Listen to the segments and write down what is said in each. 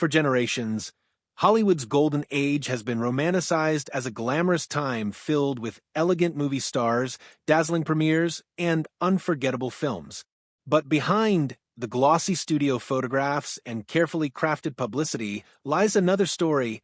For generations, Hollywood's golden age has been romanticized as a glamorous time filled with elegant movie stars, dazzling premieres, and unforgettable films. But behind the glossy studio photographs and carefully crafted publicity lies another story,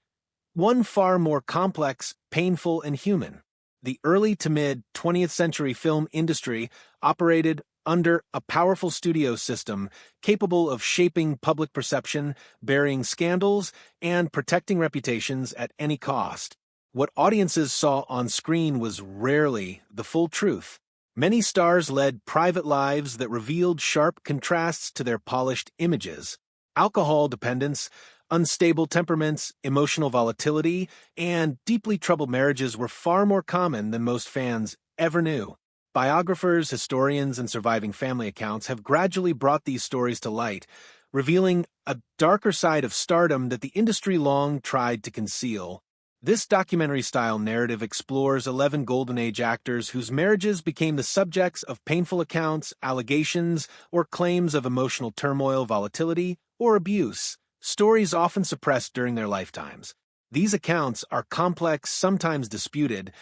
one far more complex, painful, and human. The early to mid-20th century film industry operated under a powerful studio system capable of shaping public perception, burying scandals, and protecting reputations at any cost. What audiences saw on screen was rarely the full truth. Many stars led private lives that revealed sharp contrasts to their polished images. Alcohol dependence, unstable temperaments, emotional volatility, and deeply troubled marriages were far more common than most fans ever knew. Biographers, historians, and surviving family accounts have gradually brought these stories to light, revealing a darker side of stardom that the industry long tried to conceal. This documentary-style narrative explores 11 Golden Age actors whose marriages became the subjects of painful accounts, allegations, or claims of emotional turmoil, volatility, or abuse, stories often suppressed during their lifetimes. These accounts are complex, sometimes disputed,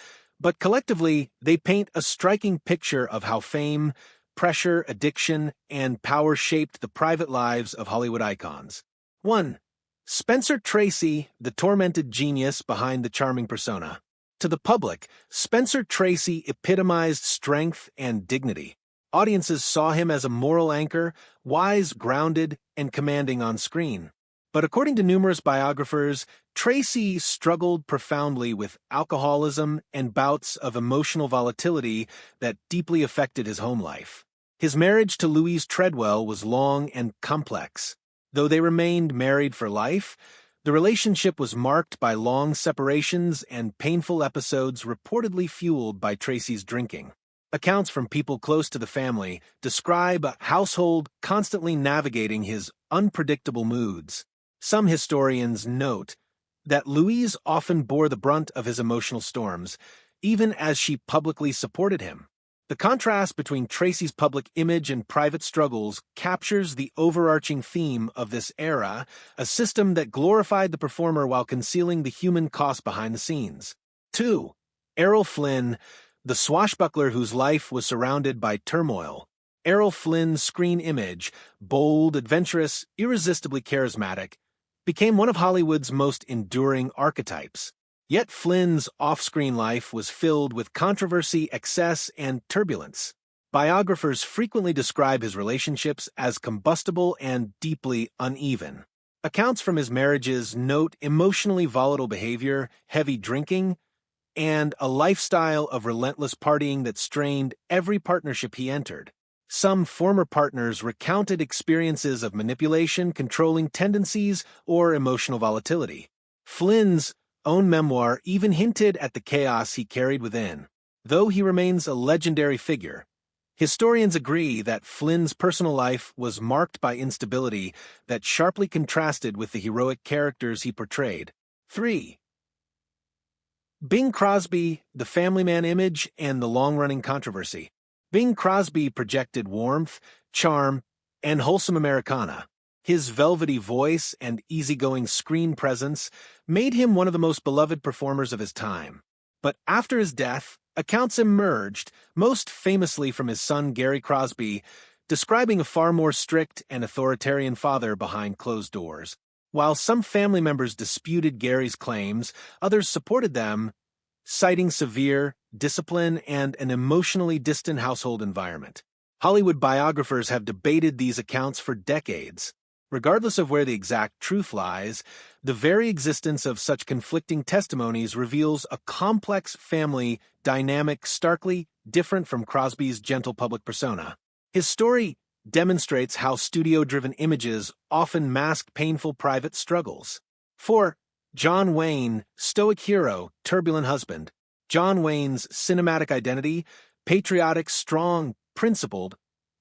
but collectively, they paint a striking picture of how fame, pressure, addiction, and power shaped the private lives of Hollywood icons. 1. Spencer Tracy, the tormented genius behind the charming persona. To the public, Spencer Tracy epitomized strength and dignity. Audiences saw him as a moral anchor, wise, grounded, and commanding on screen. But according to numerous biographers, Tracy struggled profoundly with alcoholism and bouts of emotional volatility that deeply affected his home life. His marriage to Louise Treadwell was long and complex. Though they remained married for life, the relationship was marked by long separations and painful episodes reportedly fueled by Tracy's drinking. Accounts from people close to the family describe a household constantly navigating his unpredictable moods. Some historians note that Louise often bore the brunt of his emotional storms, even as she publicly supported him. The contrast between Tracy's public image and private struggles captures the overarching theme of this era, a system that glorified the performer while concealing the human cost behind the scenes. 2. Errol Flynn, the swashbuckler whose life was surrounded by turmoil. Errol Flynn's screen image, bold, adventurous, irresistibly charismatic, became one of Hollywood's most enduring archetypes. Yet Flynn's off-screen life was filled with controversy, excess, and turbulence. Biographers frequently describe his relationships as combustible and deeply uneven. Accounts from his marriages note emotionally volatile behavior, heavy drinking, and a lifestyle of relentless partying that strained every partnership he entered. Some former partners recounted experiences of manipulation, controlling tendencies, or emotional volatility. Flynn's own memoir even hinted at the chaos he carried within. Though he remains a legendary figure, historians agree that Flynn's personal life was marked by instability that sharply contrasted with the heroic characters he portrayed. 3. Bing Crosby, the family man image, and the long-running controversy. Bing Crosby projected warmth, charm, and wholesome Americana. His velvety voice and easygoing screen presence made him one of the most beloved performers of his time. But after his death, accounts emerged, most famously from his son Gary Crosby, describing a far more strict and authoritarian father behind closed doors. While some family members disputed Gary's claims, others supported them, citing severe discipline and an emotionally distant household environment. Hollywood biographers have debated these accounts for decades. Regardless of where the exact truth lies, the very existence of such conflicting testimonies reveals a complex family dynamic starkly different from Crosby's gentle public persona. His story demonstrates how studio-driven images often mask painful private struggles. 4. John Wayne, stoic hero, turbulent husband. John Wayne's cinematic identity, patriotic, strong, principled,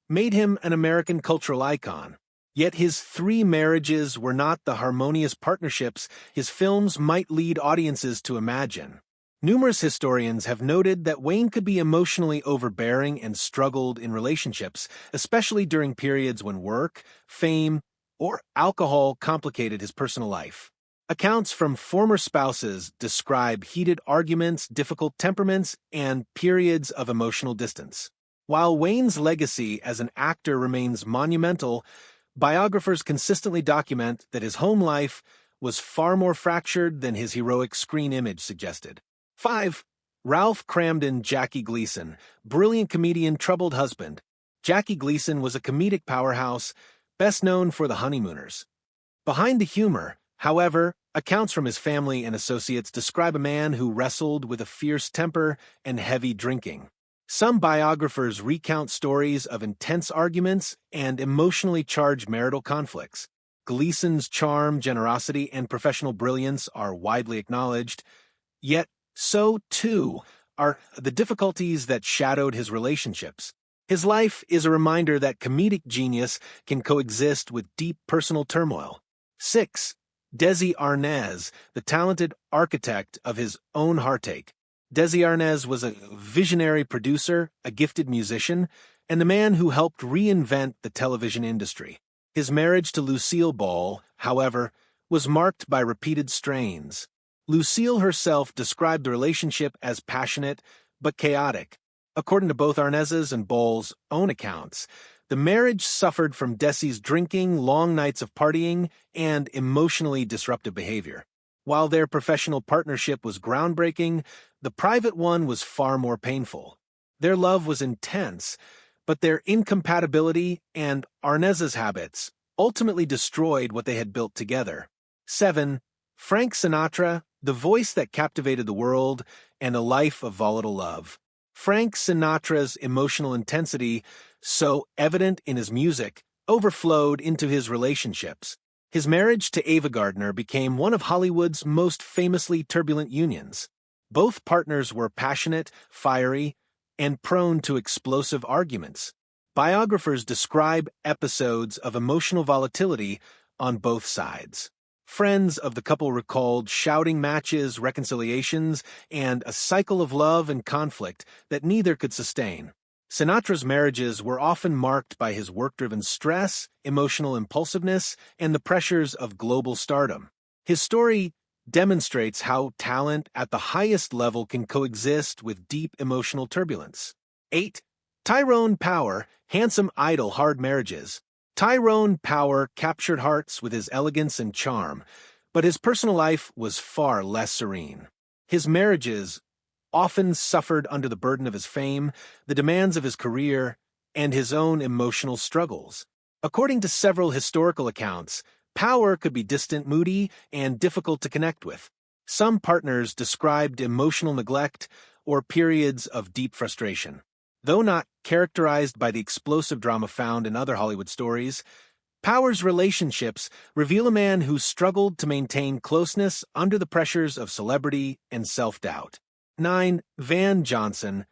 made him an American cultural icon. Yet his 3 marriages were not the harmonious partnerships his films might lead audiences to imagine. Numerous historians have noted that Wayne could be emotionally overbearing and struggled in relationships, especially during periods when work, fame, or alcohol complicated his personal life. Accounts from former spouses describe heated arguments, difficult temperaments, and periods of emotional distance. While Wayne's legacy as an actor remains monumental, biographers consistently document that his home life was far more fractured than his heroic screen image suggested. 5. Ralph Cramden Jackie Gleason, brilliant comedian, troubled husband. Jackie Gleason was a comedic powerhouse, best known for The Honeymooners. Behind the humor, however, accounts from his family and associates describe a man who wrestled with a fierce temper and heavy drinking. Some biographers recount stories of intense arguments and emotionally charged marital conflicts. Gleason's charm, generosity, and professional brilliance are widely acknowledged, yet so, too, are the difficulties that shadowed his relationships. His life is a reminder that comedic genius can coexist with deep personal turmoil. 6. Desi Arnaz, the talented architect of his own heartache. Desi Arnaz was a visionary producer, a gifted musician, and the man who helped reinvent the television industry. His marriage to Lucille Ball, however, was marked by repeated strains. Lucille herself described the relationship as passionate but chaotic. According to both Arnaz's and Ball's own accounts, the marriage suffered from Desi's drinking, long nights of partying, and emotionally disruptive behavior. While their professional partnership was groundbreaking, the private one was far more painful. Their love was intense, but their incompatibility and Arnaz's habits ultimately destroyed what they had built together. 7. Frank Sinatra, the voice that captivated the world, and a life of volatile love. Frank Sinatra's emotional intensity, so evident in his music, overflowed into his relationships. His marriage to Ava Gardner became one of Hollywood's most famously turbulent unions. Both partners were passionate, fiery, and prone to explosive arguments. Biographers describe episodes of emotional volatility on both sides. Friends of the couple recalled shouting matches, reconciliations, and a cycle of love and conflict that neither could sustain. Sinatra's marriages were often marked by his work-driven stress, emotional impulsiveness, and the pressures of global stardom. His story demonstrates how talent at the highest level can coexist with deep emotional turbulence. 8. Tyrone Power, handsome idol, hard marriages. Tyrone Power captured hearts with his elegance and charm, but his personal life was far less serene. His marriages often suffered under the burden of his fame, the demands of his career, and his own emotional struggles. According to several historical accounts, Power could be distant, moody, and difficult to connect with. Some partners described emotional neglect or periods of deep frustration. Though not characterized by the explosive drama found in other Hollywood stories, Power's relationships reveal a man who struggled to maintain closeness under the pressures of celebrity and self-doubt. 9. Van Johnson,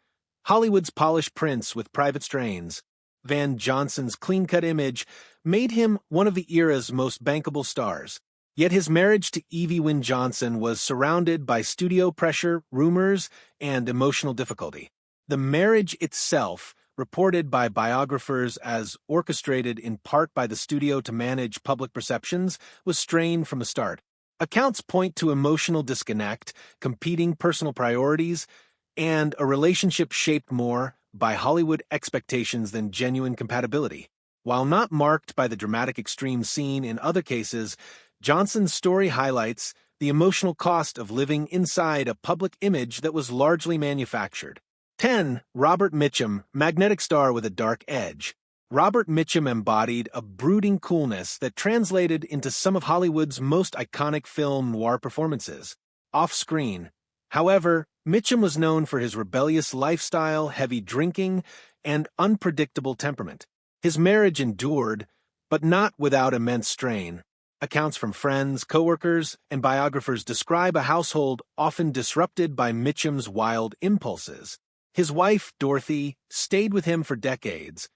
Hollywood's polished prince with private strains. Van Johnson's clean-cut image made him one of the era's most bankable stars. Yet his marriage to Evie Wynne Johnson was surrounded by studio pressure, rumors, and emotional difficulty. The marriage itself, reported by biographers as orchestrated in part by the studio to manage public perceptions, was strained from the start. Accounts point to emotional disconnect, competing personal priorities, and a relationship shaped more by Hollywood expectations than genuine compatibility. While not marked by the dramatic extreme seen in other cases, Johnson's story highlights the emotional cost of living inside a public image that was largely manufactured. 10. Robert Mitchum, magnetic star with a dark edge. Robert Mitchum embodied a brooding coolness that translated into some of Hollywood's most iconic film noir performances. Off-screen, however, Mitchum was known for his rebellious lifestyle, heavy drinking, and unpredictable temperament. His marriage endured, but not without immense strain. Accounts from friends, coworkers, and biographers describe a household often disrupted by Mitchum's wild impulses. His wife, Dorothy, stayed with him for decades,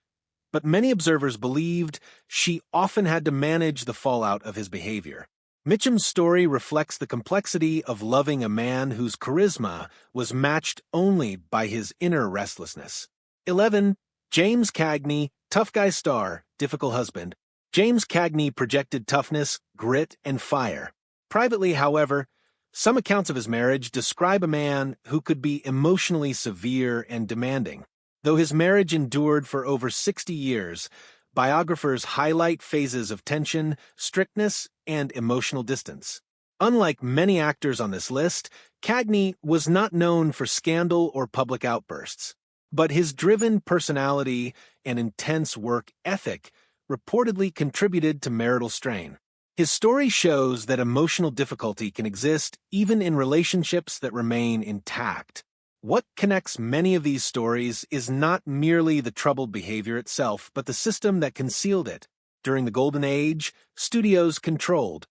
but many observers believed she often had to manage the fallout of his behavior. Mitchum's story reflects the complexity of loving a man whose charisma was matched only by his inner restlessness. 11. James Cagney, tough guy star, difficult husband. James Cagney projected toughness, grit, and fire. Privately, however, some accounts of his marriage describe a man who could be emotionally severe and demanding. Though his marriage endured for over 60 years, biographers highlight phases of tension, strictness, and emotional distance. Unlike many actors on this list, Cagney was not known for scandal or public outbursts, but his driven personality and intense work ethic reportedly contributed to marital strain. His story shows that emotional difficulty can exist even in relationships that remain intact. What connects many of these stories is not merely the troubled behavior itself, but the system that concealed it. During the Golden Age, studios controlled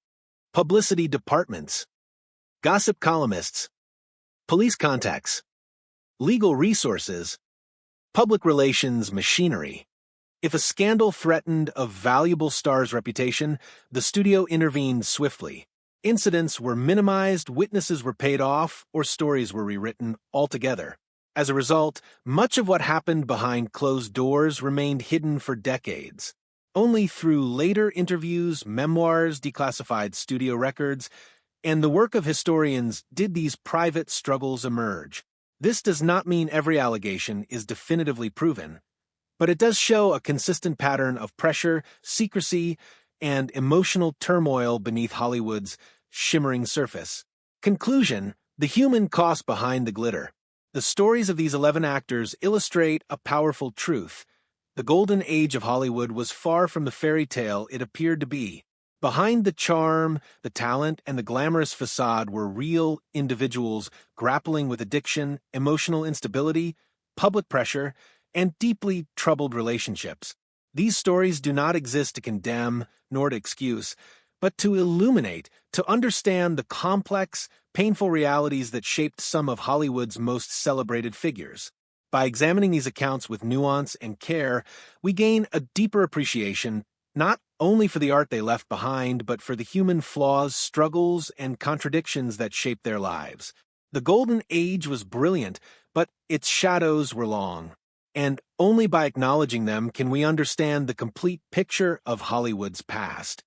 publicity departments, gossip columnists, police contacts, legal resources, public relations machinery. If a scandal threatened a valuable star's reputation, the studio intervened swiftly. Incidents were minimized, witnesses were paid off, or stories were rewritten altogether. As a result, much of what happened behind closed doors remained hidden for decades. Only through later interviews, memoirs, declassified studio records, and the work of historians did these private struggles emerge. This does not mean every allegation is definitively proven, but it does show a consistent pattern of pressure, secrecy, and emotional turmoil beneath Hollywood's shimmering surface. Conclusion: the human cost behind the glitter. The stories of these 11 actors illustrate a powerful truth. The golden age of Hollywood was far from the fairy tale it appeared to be. Behind the charm, the talent, and the glamorous facade were real individuals grappling with addiction, emotional instability, public pressure, and deeply troubled relationships. These stories do not exist to condemn nor to excuse, but to illuminate, to understand the complex, painful realities that shaped some of Hollywood's most celebrated figures. By examining these accounts with nuance and care, we gain a deeper appreciation not only for the art they left behind, but for the human flaws, struggles, and contradictions that shaped their lives. The Golden Age was brilliant, but its shadows were long. And only by acknowledging them can we understand the complete picture of Hollywood's past.